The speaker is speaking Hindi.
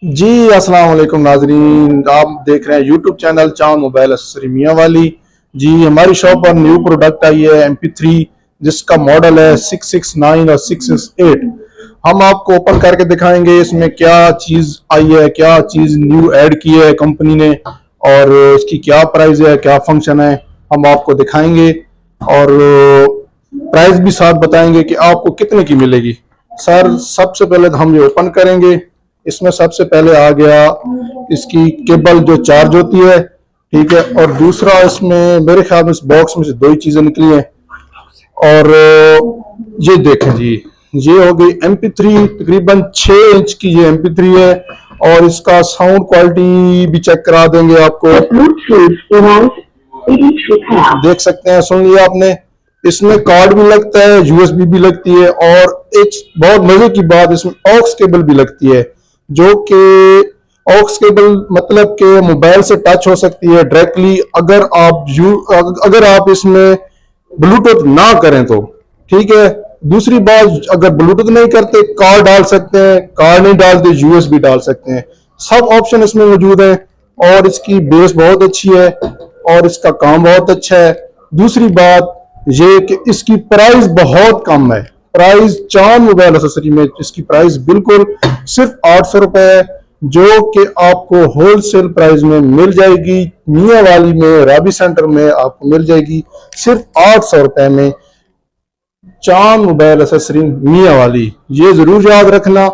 जी अस्सलाम वालेकुम नाजरीन, आप देख रहे हैं यूट्यूब चैनल चांद मोबाइल एक्सेसरी मियाँ वाली। जी हमारी शॉप पर न्यू प्रोडक्ट आई है MP3, जिसका मॉडल है 669 और 668। हम आपको ओपन करके दिखाएंगे इसमें क्या चीज़ आई है, क्या चीज़ न्यू ऐड की है कंपनी ने, और इसकी क्या प्राइस है, क्या फंक्शन है, हम आपको दिखाएंगे। और प्राइस भी साथ बताएंगे कि आपको कितने की मिलेगी। सर सबसे पहले तो हम ये ओपन करेंगे। इसमें सबसे पहले आ गया इसकी केबल जो चार्ज होती है, ठीक है। और दूसरा इसमें मेरे ख्याल में इस बॉक्स में से दो ही चीजें निकली हैं। और ये देखें जी, ये हो गई MP3, तकरीबन 6 इंच की ये MP3 है। और इसका साउंड क्वालिटी भी चेक करा देंगे आपको, देख सकते हैं, सुन लिया आपने। इसमें कार्ड भी लगता है, USB भी लगती है, और एक बहुत मजे की बात, इसमें ऑक्स केबल भी लगती है, जो कि ऑक्स केबल मतलब कि मोबाइल से टच हो सकती है डायरेक्टली। अगर आप इसमें ब्लूटूथ ना करें तो, ठीक है। दूसरी बात, अगर ब्लूटूथ नहीं करते कार डाल सकते हैं, कार नहीं डालते USB डाल सकते हैं, सब ऑप्शन इसमें मौजूद है। और इसकी बेस बहुत अच्छी है और इसका काम बहुत अच्छा है। दूसरी बात ये कि इसकी प्राइस बहुत कम है। प्राइस चांद मोबाइल एक्सेसरी में इसकी प्राइस बिल्कुल सिर्फ 800 रुपए है, जो कि आपको होलसेल प्राइस में मिल जाएगी। मियाँ वाली में, राबी सेंटर में आपको मिल जाएगी सिर्फ 800 रुपए में। चांद मोबाइल एक्सेसरी मियाँ वाली, ये जरूर याद रखना।